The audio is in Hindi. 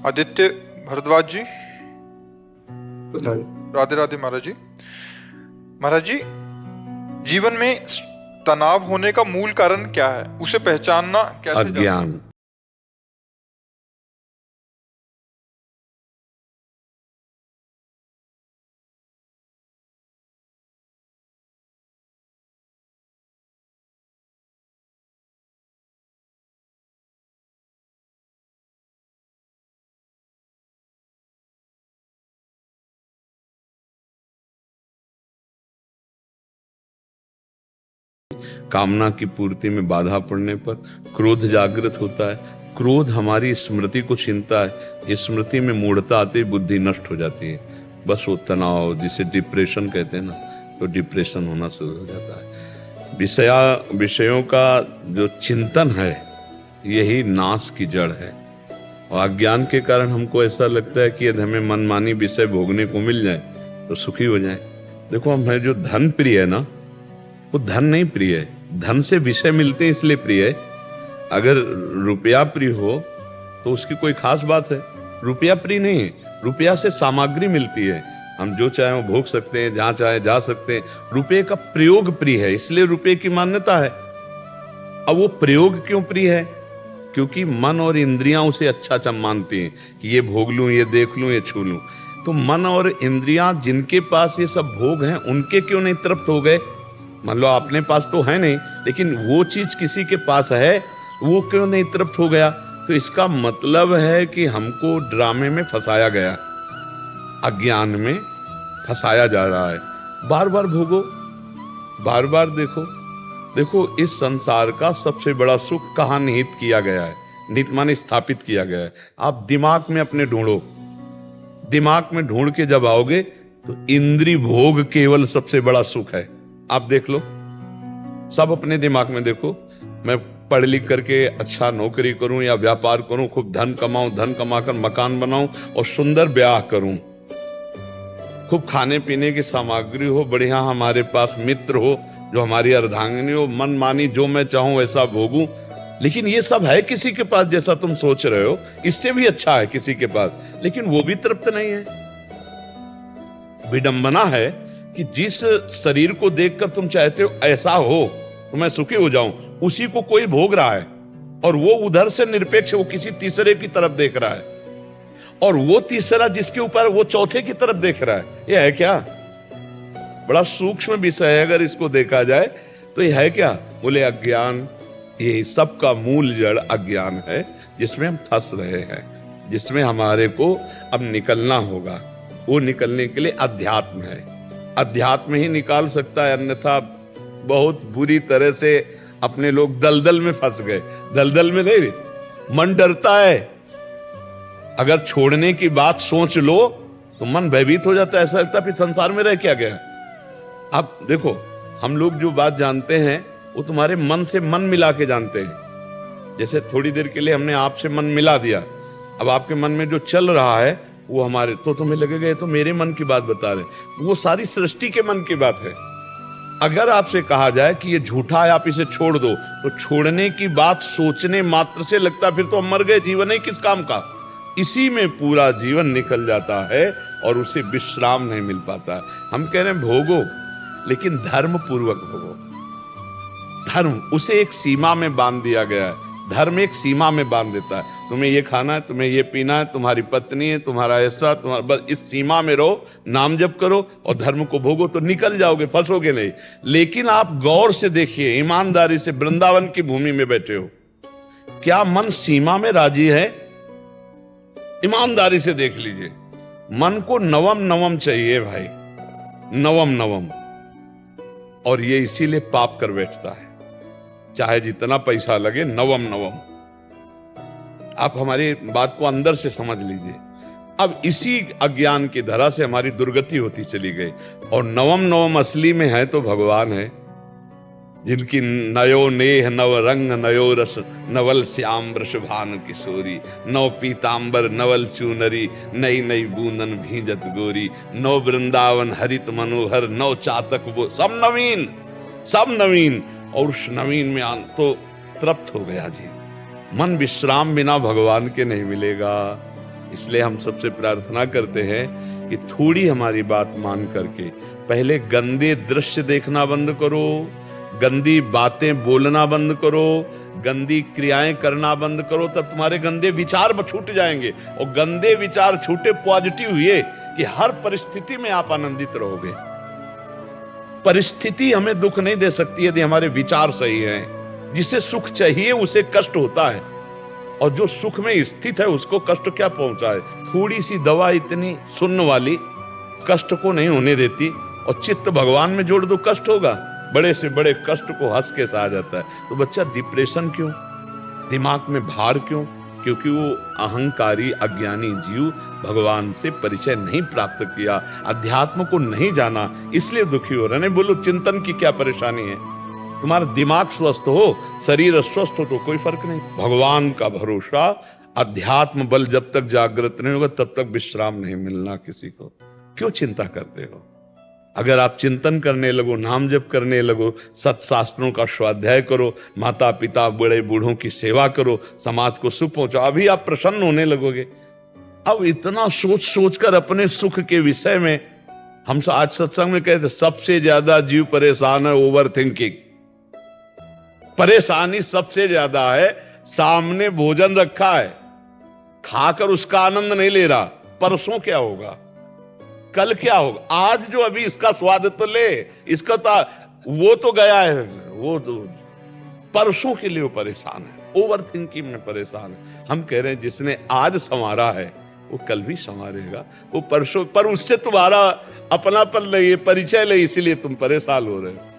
आदित्य भारद्वाज जी, राधे राधे महाराज जी। महाराज जी, जीवन में तनाव होने का मूल कारण क्या है? उसे पहचानना कैसे? अज्ञान। कामना की पूर्ति में बाधा पड़ने पर क्रोध जागृत होता है। क्रोध हमारी स्मृति को छीनता है। स्मृति में मूढ़ता आते ही बुद्धि नष्ट हो जाती है। बस वो तनाव, जिसे डिप्रेशन कहते हैं ना, तो डिप्रेशन होना शुरू हो जाता है। विषयों का जो चिंतन है, यही नाश की जड़ है। और अज्ञान के कारण हमको ऐसा लगता है कि यदि हमें मनमानी विषय भोगने को मिल जाए तो सुखी हो जाए। देखो, हमें जो धन प्रिय है ना, वो धन नहीं प्रिय है, धन से विषय मिलते हैं इसलिए प्रिय है। अगर रुपया प्रिय हो तो उसकी कोई खास बात है। रुपया प्रिय नहीं है, रुपया से सामग्री मिलती है, हम जो चाहे वो भोग सकते हैं, जहां चाहे जा सकते हैं। रुपये का प्रयोग प्रिय है, इसलिए रुपये की मान्यता है। अब वो प्रयोग क्यों प्रिय है? क्योंकि मन और इंद्रियां उसे अच्छा मानती हैं कि ये भोग लूं, ये देख लूं, ये छू लूं। तो मन और इंद्रियां जिनके पास ये सब भोग हैं, उनके क्यों नहीं तृप्त हो गए? मान लो अपने पास तो है नहीं, लेकिन वो चीज किसी के पास है, वो क्यों नहीं तृप्त हो गया? तो इसका मतलब है कि हमको ड्रामे में फंसाया गया, अज्ञान में फंसाया जा रहा है। बार बार भोगो, बार बार देखो। देखो, इस संसार का सबसे बड़ा सुख कहाँ निहित किया गया है? निहित माने स्थापित किया गया है। आप दिमाग में अपने ढूंढो, दिमाग में ढूंढ के जब आओगे तो इंद्रिय भोग केवल सबसे बड़ा सुख है। आप देख लो, सब अपने दिमाग में देखो। मैं पढ़ लिख करके अच्छा नौकरी करूं या व्यापार करूं, खूब धन कमाऊं, धन कमाकर मकान बनाऊं और सुंदर ब्याह करूं, खूब खाने पीने की सामग्री हो, बढ़िया हमारे पास मित्र हो जो हमारी अर्धांगिनी हो, मन मानी जो मैं चाहूं वैसा भोगूं। लेकिन ये सब है किसी के पास जैसा तुम सोच रहे हो, इससे भी अच्छा है किसी के पास, लेकिन वो भी तृप्त नहीं है। विडंबना है कि जिस शरीर को देखकर तुम चाहते हो ऐसा हो तो मैं सुखी हो जाऊं, उसी को कोई भोग रहा है और वो उधर से निरपेक्ष, वो किसी तीसरे की तरफ देख रहा है, और वो तीसरा जिसके ऊपर वो चौथे की तरफ देख रहा है। ये है क्या? बड़ा सूक्ष्म विषय है। अगर इसको देखा जाए तो ये है क्या? बोले अज्ञान। ये सबका मूल जड़ अज्ञान है, जिसमें हम फंस रहे हैं, जिसमें हमारे को अब निकलना होगा। वो निकलने के लिए अध्यात्म है, अध्यात्म ही निकाल सकता है। अन्यथा बहुत बुरी तरह से अपने लोग दलदल में फंस गए। दलदल में नहीं, मन डरता है। अगर छोड़ने की बात सोच लो तो मन भयभीत हो जाता है, ऐसा लगता है फिर संसार में रह क्या गया। अब देखो, हम लोग जो बात जानते हैं वो तुम्हारे मन से मन मिला के जानते हैं। जैसे थोड़ी देर के लिए हमने आपसे मन मिला दिया, अब आपके मन में जो चल रहा है वो हमारे, तो तुम्हें लगेगा ये तो मेरे मन की बात बता रहे, वो सारी सृष्टि के मन की बात है। अगर आपसे कहा जाए कि ये झूठा है, आप इसे छोड़ दो, तो छोड़ने की बात सोचने मात्र से लगता फिर तो हम मर गए, जीवन ही किस काम का। इसी में पूरा जीवन निकल जाता है और उसे विश्राम नहीं मिल पाता है। हम कह रहे हैं भोगो, लेकिन धर्म पूर्वक भोगो। धर्म, उसे एक सीमा में बांध दिया गया है। धर्म एक सीमा में बांध देता है, तुम्हें ये खाना है, तुम्हें ये पीना है, तुम्हारी पत्नी है, तुम्हारा ऐसा, तुम्हारा, बस इस सीमा में रहो, नाम जप करो और धर्म को भोगो तो निकल जाओगे, फंसोगे नहीं। लेकिन आप गौर से देखिए, ईमानदारी से, वृंदावन की भूमि में बैठे हो, क्या मन सीमा में राजी है? ईमानदारी से देख लीजिए। मन को नवम नवम चाहिए भाई, नवम नवम। और ये इसीलिए पाप कर बैठता है, चाहे जितना पैसा लगे, नवम नवम। आप हमारी बात को अंदर से समझ लीजिए। अब इसी अज्ञान की धरा से हमारी दुर्गति होती चली गई। और नवम नवम असली में है तो भगवान है, जिनकी नयो नेह नव रंग नयो रस, नवल श्याम वृषभानु किशोरी, नव पीतांबर नवल चूनरी, नई नई बूंदन भींजत गोरी, नव वृंदावन हरित मनोहर, नव चातक वो, सब नवीन, सब नवीन। और उस नवीन में तो तृप्त हो गया जी। मन विश्राम बिना भगवान के नहीं मिलेगा। इसलिए हम सबसे प्रार्थना करते हैं कि थोड़ी हमारी बात मान करके पहले गंदे दृश्य देखना बंद करो, गंदी बातें बोलना बंद करो, गंदी क्रियाएं करना बंद करो, तब तुम्हारे गंदे विचार छूट जाएंगे। और गंदे विचार छूटे, पॉजिटिव हुए कि हर परिस्थिति में आप आनंदित रहोगे। परिस्थिति हमें दुख नहीं दे सकती यदि हमारे विचार सही हैं। जिसे सुख चाहिए उसे कष्ट होता है, और जो सुख में स्थित है उसको कष्ट क्या पहुंचाए। थोड़ी सी दवा इतनी सुन्न वाली कष्ट को नहीं होने देती, और चित्त भगवान में जोड़ दो कष्ट होगा। बड़े से बड़े कष्ट को हंस के सहा जाता है। तो बच्चा डिप्रेशन क्यों, दिमाग में भार क्यों? क्योंकि वो अहंकारी अज्ञानी जीव भगवान से परिचय नहीं प्राप्त किया, अध्यात्म को नहीं जाना, इसलिए दुखी हो रहे। नहीं बोलो चिंतन की क्या परेशानी है, तुम्हारा दिमाग स्वस्थ हो, शरीर स्वस्थ हो तो कोई फर्क नहीं। भगवान का भरोसा, अध्यात्म बल जब तक जागृत नहीं होगा तब तक विश्राम नहीं मिलना किसी को। क्यों चिंता करते हो? अगर आप चिंतन करने लगो, नाम जप करने लगो, सत्शास्त्रों का स्वाध्याय करो, माता पिता बड़े बूढ़ों की सेवा करो, समाज को सुख पहुंचाओ, अभी आप प्रसन्न होने लगोगे। अब इतना सोच सोचकर अपने सुख के विषय में, हम आज सत्संग में कहते सबसे ज्यादा जीव परेशान है ओवर थिंकिंग। परेशानी सबसे ज्यादा है, सामने भोजन रखा है, खाकर उसका आनंद नहीं ले रहा, परसों क्या होगा, कल क्या होगा, आज जो अभी इसका स्वाद तो ले, इसका तो वो तो गया है, वो तो परसों के लिए वो परेशान है, ओवर थिंकिंग में परेशान है। हम कह रहे हैं जिसने आज संवारा है वो कल भी संवारेगा, वो परसों, पर उससे तुम्हारा अपनापन नहीं, परिचय नहीं, इसीलिए तुम परेशान हो रहे हो।